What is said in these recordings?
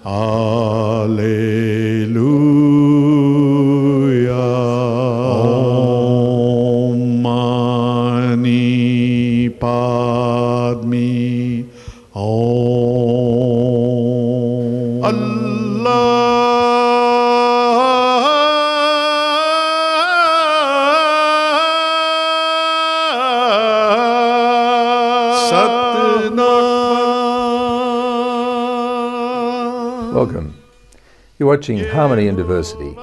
Alleluia. Om Mani Padme Om. Allah Satnam. Welcome. You're watching Harmony and Diversity,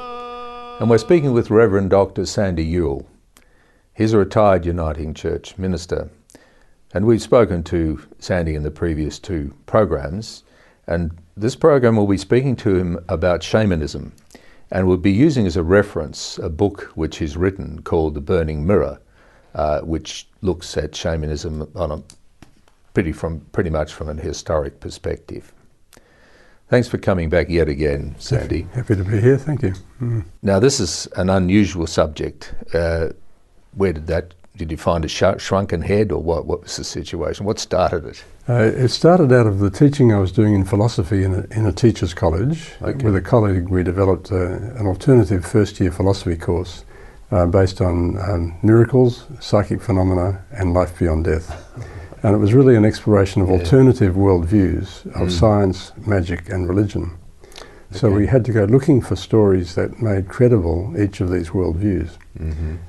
and we're speaking with Rev Dr Sandy Yule. He's a retired Uniting Church minister, and we've spoken to Sandy in the previous two programs, and this program will be speaking to him about shamanism, and we'll be using as a reference a book which he's written called The Burning Mirror, which looks at shamanism on pretty much from an historic perspective. Thanks for coming back yet again, Sandy. Happy to be here, thank you. Now, this is an unusual subject. Did you find a shrunken head, or what was the situation? What started it? It started out of the teaching I was doing in philosophy in a teacher's college. Okay. With a colleague, we developed an alternative first-year philosophy course based on miracles, psychic phenomena, and life beyond death. And it was really an exploration of alternative worldviews of science, magic, and religion. So we had to go looking for stories that made credible each of these worldviews.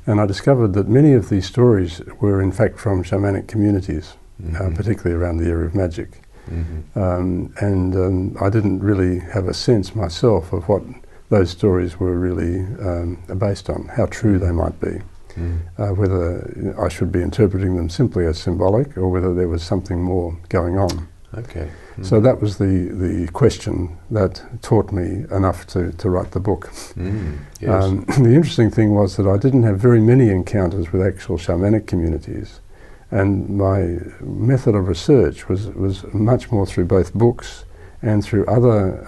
And I discovered that many of these stories were in fact from shamanic communities, particularly around the area of magic. I didn't really have a sense myself of what those stories were really based on, how true they might be. Whether I should be interpreting them simply as symbolic or whether there was something more going on. Okay. So that was the question that taught me enough to write the book. Yes. The interesting thing was that I didn't have very many encounters with actual shamanic communities, and my method of research was much more through both books and through other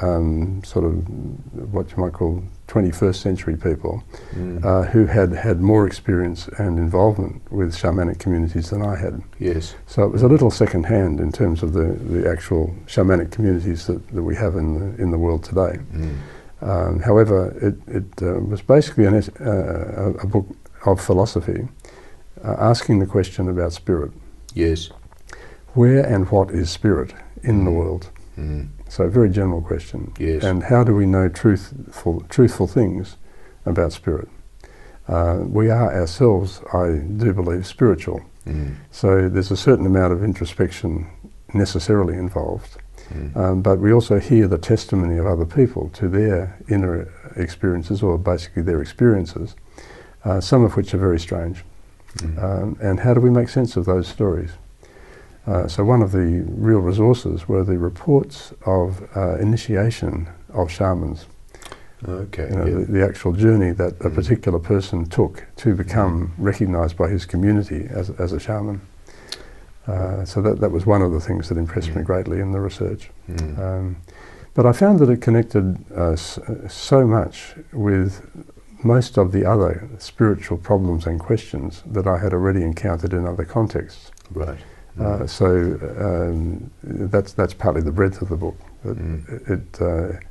sort of what you might call 21st century people who had more experience and involvement with shamanic communities than I had. Yes. So it was a little second-hand in terms of the actual shamanic communities that we have in the world today. However, it was basically a book of philosophy asking the question about spirit. Yes. Where and what is spirit in the world? So a very general question. Yes. And how do we know truthful things about spirit? We are ourselves, I do believe, spiritual. So there's a certain amount of introspection necessarily involved. But we also hear the testimony of other people to their inner experiences, or basically their experiences, some of which are very strange. And how do we make sense of those stories? So one of the real resources were the reports of initiation of shamans. Okay. The actual journey that a particular person took to become recognized by his community as a shaman. So that was one of the things that impressed me greatly in the research. But I found that it connected so much with most of the other spiritual problems and questions that I had already encountered in other contexts. Right. That's partly the breadth of the book.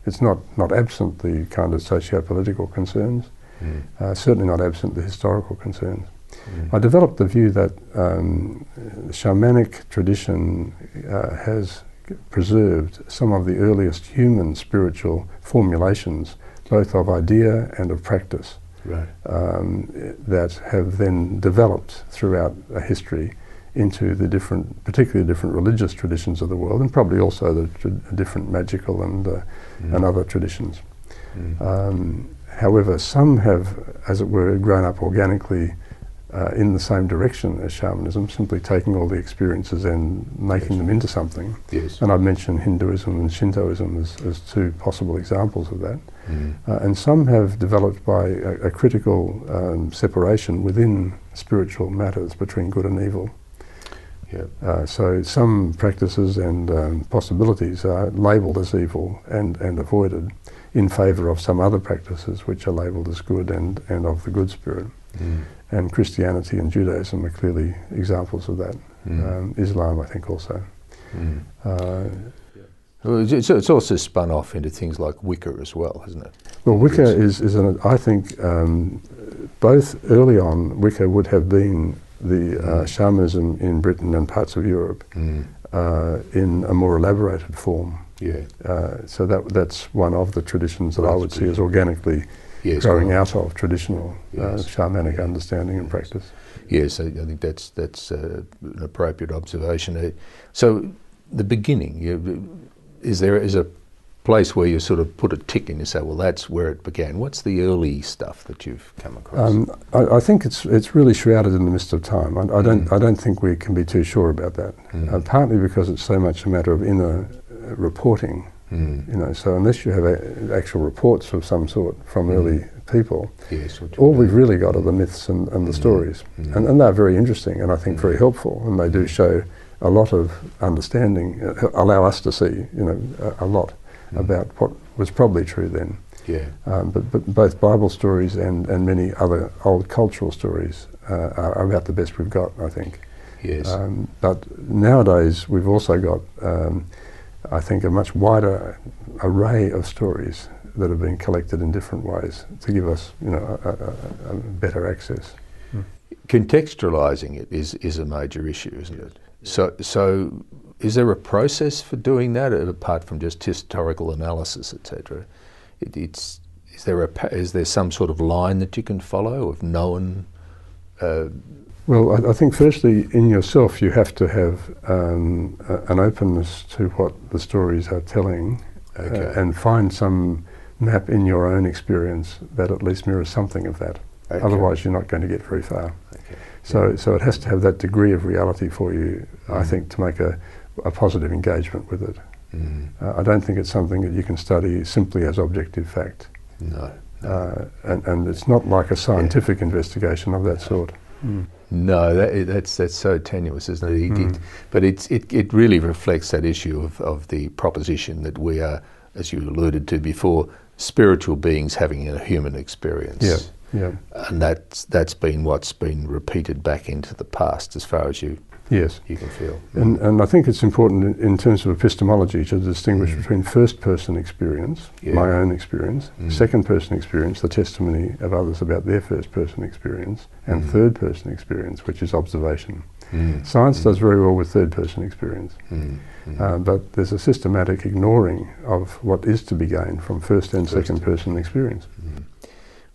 It's not absent the kind of socio-political concerns, certainly not absent the historical concerns. I developed the view that shamanic tradition has preserved some of the earliest human spiritual formulations, both of idea and of practice, that have then developed throughout a history into the particularly different religious traditions of the world, and probably also the different magical and other traditions. However, some have, as it were, grown up organically in the same direction as shamanism, simply taking all the experiences and making them into something. Yes. And I've mentioned Hinduism and Shintoism as two possible examples of that. And some have developed by a critical separation within spiritual matters between good and evil. So some practices and possibilities are labelled as evil and avoided in favour of some other practices which are labelled as good and of the good spirit. And Christianity and Judaism are clearly examples of that. Islam, I think, also. It's also spun off into things like Wicca as well, hasn't it? Well, Wicca I think, both early on, Wicca would have been the shamanism in Britain and parts of Europe in a more elaborated form. Yeah. So that's one of the traditions that I would see as organically growing out of traditional shamanic understanding and practice. Yes, I think that's an appropriate observation. So the beginning, is there a place where you sort of put a tick in and say, well, that's where it began? What's the early stuff that you've come across? I think it's really shrouded in the mist of time. I don't think we can be too sure about that. Partly because it's so much a matter of inner reporting. So unless you have actual reports of some sort from early people, all we've really got are the myths and the stories, and they're very interesting and I think very helpful, and they do show a lot of understanding, allow us to see, a lot about what was probably true then. Yeah. But both Bible stories and many other old cultural stories are about the best we've got, I think. Yes. But nowadays we've also got, I think, a much wider array of stories that have been collected in different ways to give us, a better access. Contextualising it is a major issue, isn't it? So is there a process for doing that, apart from just historical analysis, etc.? Is there some sort of line that you can follow of known? Well, I think firstly in yourself you have to have an openness to what the stories are telling, and find some map in your own experience that at least mirrors something of that. Okay. Otherwise you're not going to get very far. Okay. So it has to have that degree of reality for you, I think, to make a positive engagement with it. I don't think it's something that you can study simply as objective fact. No. And it's not like a scientific investigation of that sort. No, that's so tenuous, isn't it? But it really reflects that issue of the proposition that we are, as you alluded to before, spiritual beings having a human experience. Yeah. Yeah. And that's been what's been repeated back into the past, as far as you can feel. And I think it's important in terms of epistemology to distinguish between first-person experience, my own experience, second-person experience, the testimony of others about their first-person experience, and third-person experience, which is observation. Science does very well with third-person experience, but there's a systematic ignoring of what is to be gained from first and second-person experience.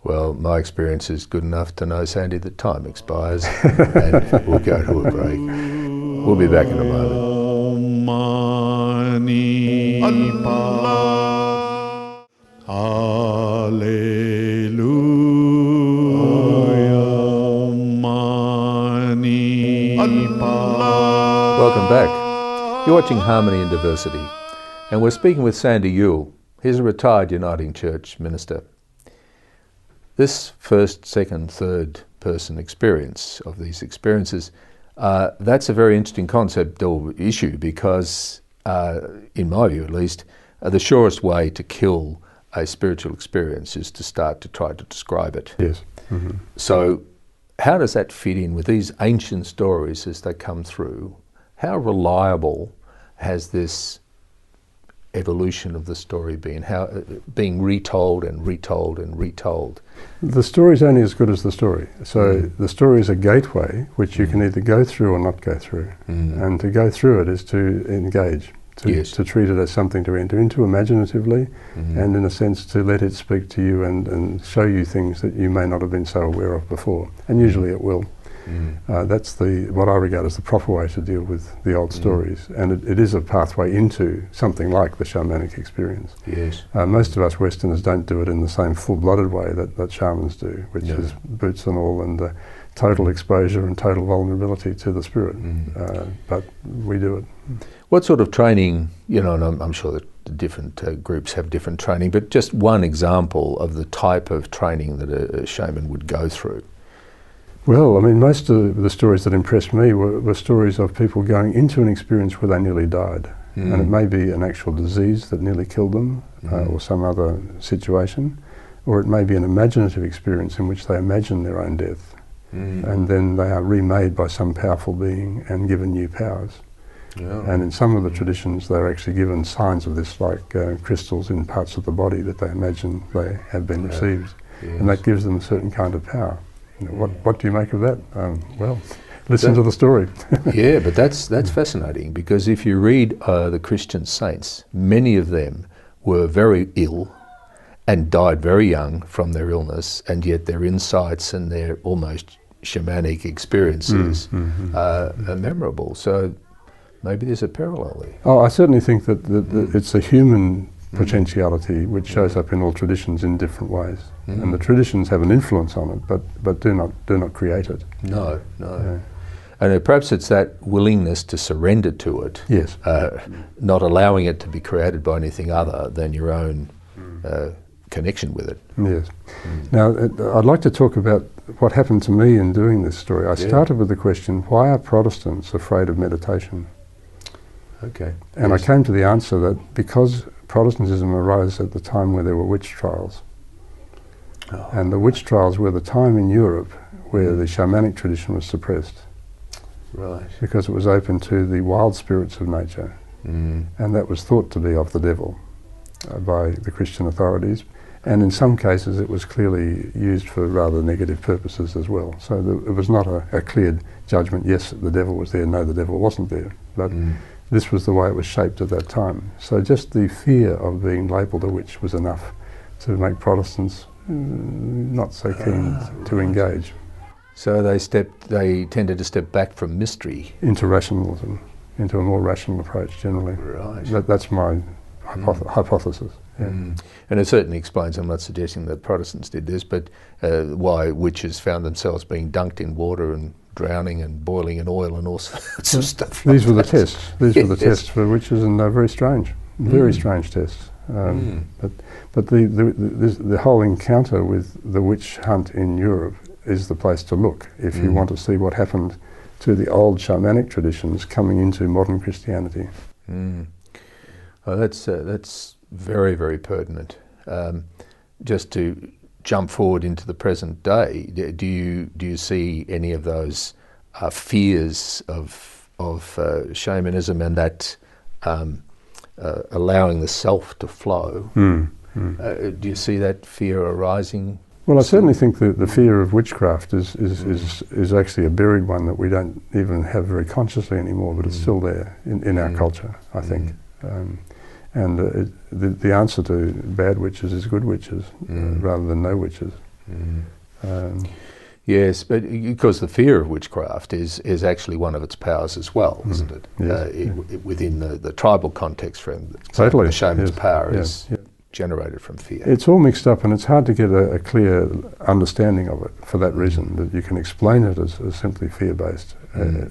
Well, my experience is good enough to know, Sandy, that time expires and we'll go to a break. We'll be back in a moment. Welcome back. You're watching Harmony and Diversity, and we're speaking with Sandy Yule. He's a retired Uniting Church minister. This first, second, third person experience of these experiences, that's a very interesting concept or issue because, in my view at least, the surest way to kill a spiritual experience is to start to try to describe it. Yes. So how does that fit in with these ancient stories as they come through? How reliable has this evolution of the story been, how being retold and retold and retold? The story's only as good as the story. So the story is a gateway which you can either go through or not go through. And to go through it is to engage, to treat it as something to enter into imaginatively, and in a sense to let it speak to you and show you things that you may not have been so aware of before. And usually it will. That's what I regard as the proper way to deal with the old stories, and it is a pathway into something like the shamanic experience. Yes. Most of us Westerners don't do it in the same full-blooded way that shamans do, which is boots and all and total exposure and total vulnerability to the spirit. But we do it. What sort of training, and I'm sure that the different groups have different training, but just one example of the type of training that a shaman would go through? Well, I mean, most of the stories that impressed me were stories of people going into an experience where they nearly died. And it may be an actual disease that nearly killed them, or some other situation, or it may be an imaginative experience in which they imagine their own death. And then they are remade by some powerful being and given new powers. Yeah. And in some of the traditions, they're actually given signs of this, like crystals in parts of the body that they imagine they have been received. Yes. And that gives them a certain kind of power. You know, what do you make of that? Well, listen to the story. Yeah, but that's fascinating, because if you read the Christian saints, many of them were very ill and died very young from their illness, and yet their insights and their almost shamanic experiences are memorable. So maybe there's a parallel there. Oh, I certainly think that it's a human potentiality which shows up in all traditions in different ways, and the traditions have an influence on it, but do not create it. No. Yeah. And perhaps it's that willingness to surrender to it, Yes. not allowing it to be created by anything other than your own connection with it. Yes. Now, I'd like to talk about what happened to me in doing this story. I started with the question, why are Protestants afraid of meditation? Okay. And I came to the answer that because Protestantism arose at the time where there were witch trials. Oh. And the witch trials were the time in Europe where the shamanic tradition was suppressed, Right. because it was open to the wild spirits of nature, and that was thought to be of the devil by the Christian authorities, and in some cases it was clearly used for rather negative purposes as well. So it was not a clear judgment, yes, the devil was there, no, the devil wasn't there, but this was the way it was shaped at that time. So just the fear of being labelled a witch was enough to make Protestants not so keen to engage. So they tended to step back from mystery Into rationalism, into a more rational approach generally. Right. That's my hypothesis. Yeah. And it certainly explains, I'm not suggesting that Protestants did this, but why witches found themselves being dunked in water and drowning and boiling in oil and all sorts of stuff. These like were that. the tests. These were the Yes. tests for witches, and they're very strange. Very strange tests. But the whole encounter with the witch hunt in Europe is the place to look if you want to see what happened to the old shamanic traditions coming into modern Christianity. Oh, that's very, very pertinent. Just to jump forward into the present day, do you see any of those fears of shamanism and that allowing the self to flow? Do you see that fear arising? Well, I certainly think that the fear of witchcraft is actually a buried one that we don't even have very consciously anymore, but it's still there in our culture, I think. And the answer to bad witches is good witches, rather than no witches. Yes, but because the fear of witchcraft is actually one of its powers as well, isn't it? Yes. Within the tribal context frame, Totally. the shaman's Yes. power Yes. is generated from fear. It's all mixed up, and it's hard to get a clear understanding of it for that reason, that you can explain it as simply fear-based.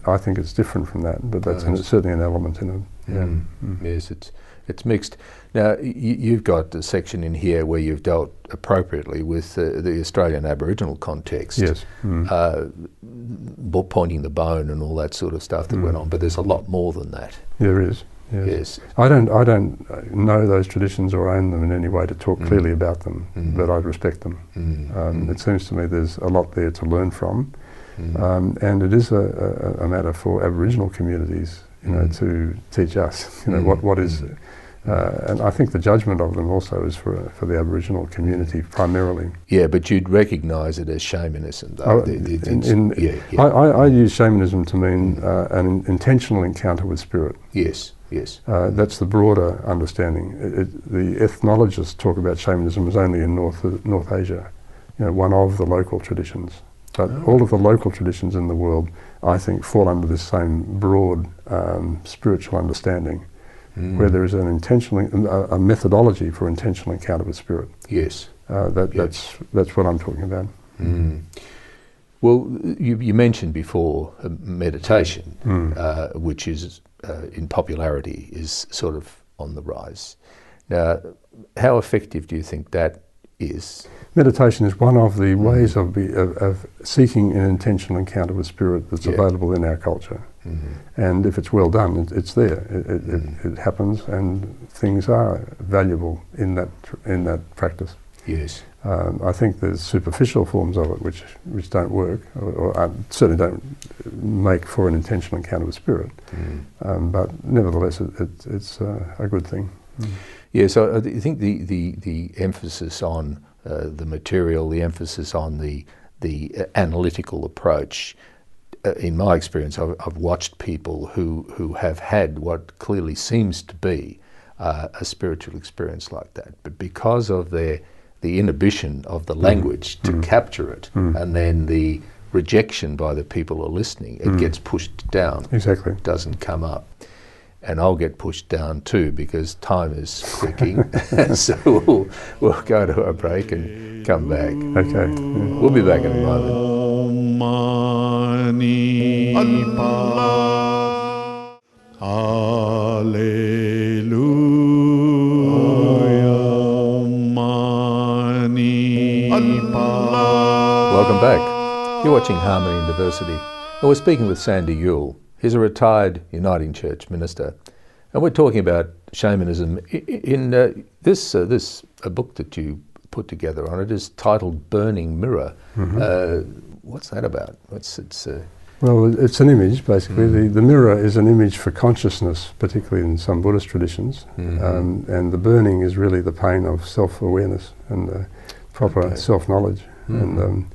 I think it's different from that, but that's certainly an element in it. Yes, it's mixed. Now, you've got a section in here where you've dealt appropriately with the Australian Aboriginal context. Yes. Pointing the bone and all that sort of stuff that went on, but there's a lot more than that. There is. Yes. I don't know those traditions or own them in any way to talk clearly about them, but I respect them. It seems to me there's a lot there to learn from, and it is a matter for Aboriginal communities, to teach us, what is. And I think the judgment of them also is for the Aboriginal community primarily. Yeah, but you'd recognise it as shamanism, though. I use shamanism to mean an intentional encounter with spirit. Yes. That's the broader understanding. The ethnologists talk about shamanism as only in North Asia, one of the local traditions. But all of the local traditions in the world, I think, fall under this same broad spiritual understanding, where there is a methodology for intentional encounter with spirit. Yes. That's what I'm talking about. Well, you mentioned before meditation, which is in popularity is sort of on the rise. Now, how effective do you think that is? Meditation is one of the ways of seeking an intentional encounter with spirit that's available in our culture. And if it's well done, it's there. It happens, and things are valuable in that practice. Yes. I think there's superficial forms of it which don't work, or certainly don't make for an intentional encounter with spirit. But nevertheless, it's a good thing. Yeah, so I think the emphasis on the material, the emphasis on the analytical approach, in my experience, I've watched people who have had what clearly seems to be a spiritual experience like that, but because of the inhibition of the language to capture it, and then the rejection by the people who are listening, it gets pushed down. Exactly. It doesn't come up. And I'll get pushed down too, because time is clicking. So we'll go to a break and come back. Okay. We'll be back in a moment. Mani Allah. Hallelujah. Mani Allah. Welcome back. You're watching Harmony and Diversity. And we're speaking with Sandy Yule. He's a retired Uniting Church minister. And we're talking about shamanism. In this book that you put together on it is titled Burning Mirror. What's that about? Well, it's an image, basically. The mirror is an image for consciousness, particularly in some Buddhist traditions. And the burning is really the pain of self-awareness and proper self-knowledge. And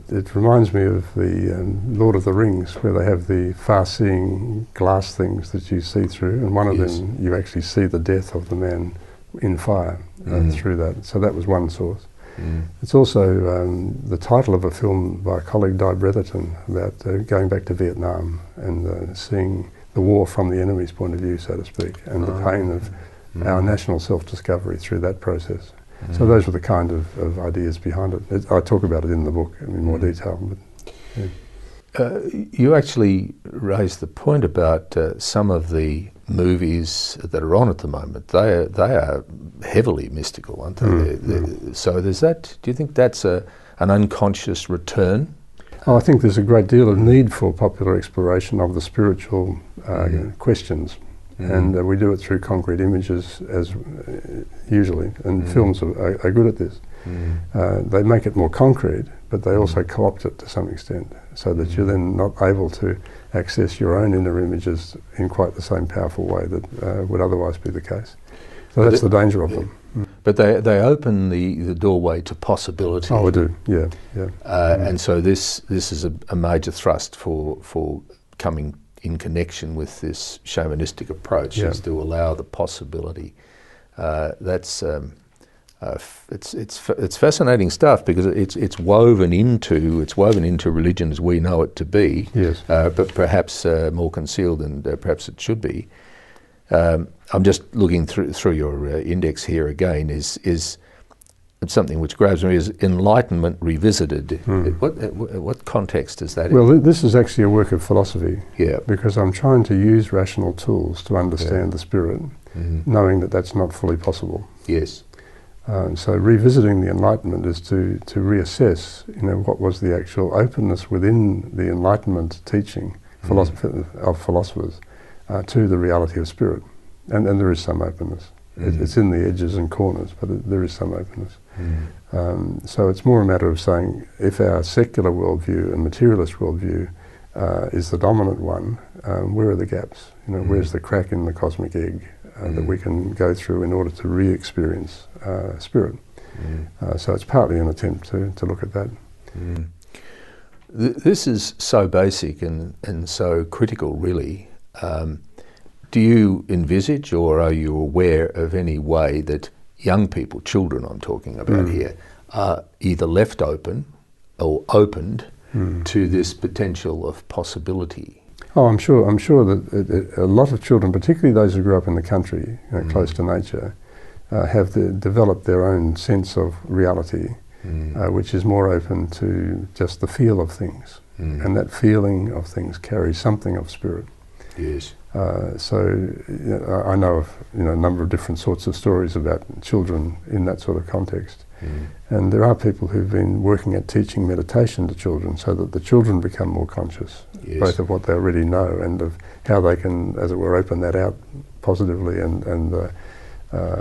it reminds me of the Lord of the Rings, where they have the far-seeing glass things that you see through, and one of them you actually see the death of the man in fire through that. So that was one source. It's also the title of a film by a colleague, Di Bretherton, about going back to Vietnam and seeing the war from the enemy's point of view, so to speak, and the pain of our national self-discovery through that process. So those were the kind of ideas behind it. I talk about it in the book in more detail. But, yeah. You actually raised the point about some of the movies that are on at the moment. They are heavily mystical, aren't they? So there's that. Do you think that's an unconscious return? I think there's a great deal of need for popular exploration of the spiritual questions. And we do it through concrete images, as usually, and films are good at this. They make it more concrete, but they also co-opt it to some extent, so that you're then not able to access your own inner images in quite the same powerful way that would otherwise be the case. So that's the danger of them. But they open the doorway to possibility. Oh, we do, yeah. And so this is a major thrust for coming in connection with this shamanistic approach, is to allow the possibility. It's fascinating stuff, because it's woven into religion as we know it to be. Yes. But perhaps more concealed than perhaps it should be. I'm just looking through your index here again. Is something which grabs me is Enlightenment Revisited. What context is that in? Well, this is actually a work of philosophy, because I'm trying to use rational tools to understand the spirit, knowing that that's not fully possible. Yes. So revisiting the Enlightenment is to reassess, what was the actual openness within the Enlightenment teaching of philosophers to the reality of spirit, and there is some openness. It's in the edges and corners, but there is some openness. So it's more a matter of saying, if our secular worldview and materialist worldview is the dominant one, where are the gaps? Where's the crack in the cosmic egg that we can go through in order to re-experience spirit? So it's partly an attempt to look at that. This is so basic and so critical, really. Do you envisage, or are you aware of any way that young people, children I'm talking about here, are either left open or opened to this potential of possibility? Oh, I'm sure that a lot of children, particularly those who grew up in the country, close to nature, have developed their own sense of reality, which is more open to just the feel of things. And that feeling of things carries something of spirit. Yes. So I know of a number of different sorts of stories about children in that sort of context. And there are people who've been working at teaching meditation to children, so that the children become more conscious, both of what they already know and of how they can, as it were, open that out positively and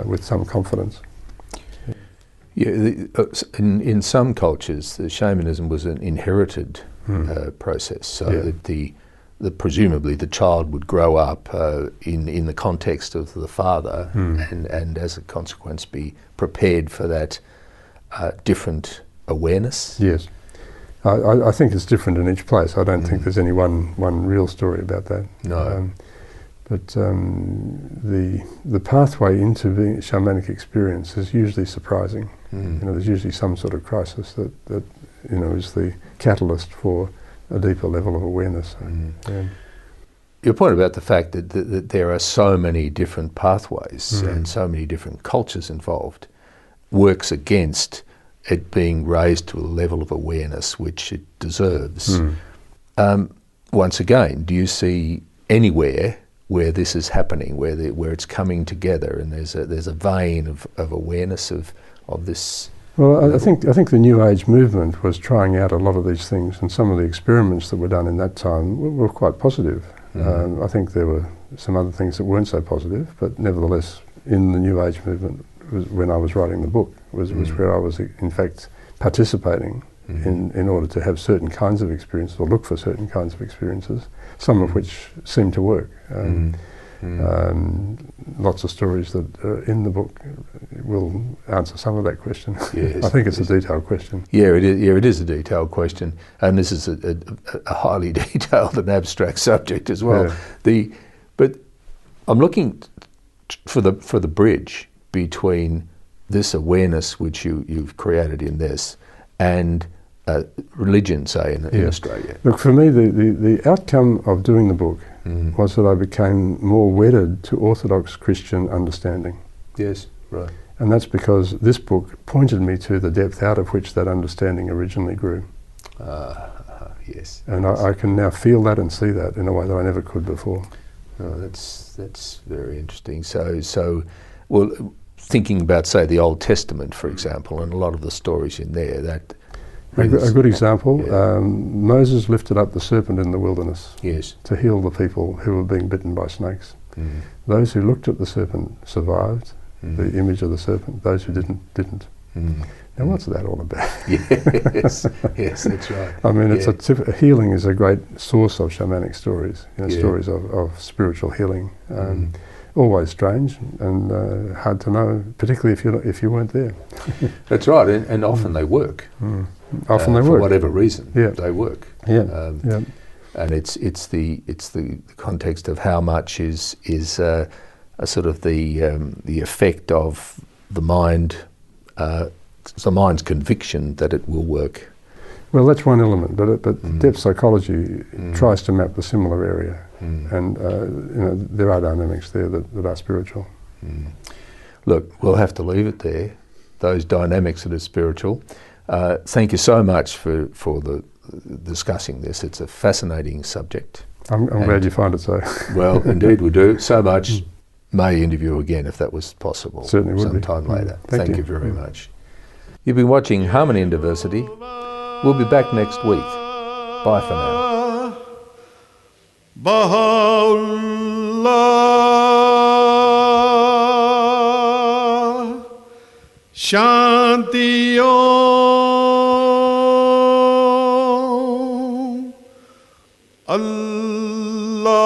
with some confidence. Yeah, in some cultures, the shamanism was an inherited process, so that presumably the child would grow up in the context of the father, and as a consequence be prepared for that different awareness. Yes. I think it's different in each place. I don't think there's any one real story about that. No. But the pathway into the shamanic experience is usually surprising. There's usually some sort of crisis that is the catalyst for a deeper level of awareness. Your point about the fact that there are so many different pathways and so many different cultures involved works against it being raised to a level of awareness which it deserves. Once again, do you see anywhere where this is happening, where it's coming together, and there's a vein of awareness of this? Well, I think the New Age movement was trying out a lot of these things, and some of the experiments that were done in that time were quite positive. I think there were some other things that weren't so positive, but nevertheless, in the New Age movement, when I was writing the book, was where I was in fact participating in order to have certain kinds of experiences, or look for certain kinds of experiences, some of which seem to work. Lots of stories that are in the book will answer some of that question. Yes, I think it's a detailed question. Yeah, it is. Yeah, it is a detailed question, and this is a highly detailed and abstract subject as well. Yeah. But I'm looking for the bridge between this awareness which you've created in this and religion, say, in Australia. Look, for me, the outcome of doing the book was that I became more wedded to Orthodox Christian understanding. Yes, right. And that's because this book pointed me to the depth out of which that understanding originally grew. Yes. And I can now feel that and see that in a way that I never could before. Oh, that's very interesting. So, well, thinking about, say, the Old Testament, for example, and a lot of the stories in there, that a good example, Moses lifted up the serpent in the wilderness to heal the people who were being bitten by snakes. Those who looked at the serpent survived, the image of the serpent. Those who didn't. Now, what's that all about? Yes, yes, that's right. I mean, healing is a great source of shamanic stories, stories of spiritual healing. Always strange and hard to know, particularly if you weren't there. That's right, and often they work. Often they work for whatever reason. They work. And it's the context of how much is a sort of the effect of the mind, the mind's conviction that it will work. Well, that's one element, but depth psychology tries to map the similar area, and there are dynamics there that are spiritual. Look, we'll have to leave it there. Those dynamics that are spiritual. Thank you so much for discussing this. It's a fascinating subject. I'm glad you find it so. Well, indeed we do. So much. May interview again if that was possible. Certainly would sometime later. Thank you very much. You've been watching Harmony and Diversity. We'll be back next week. Bye for now. Baha'u'llah, Shanti Om, Allahu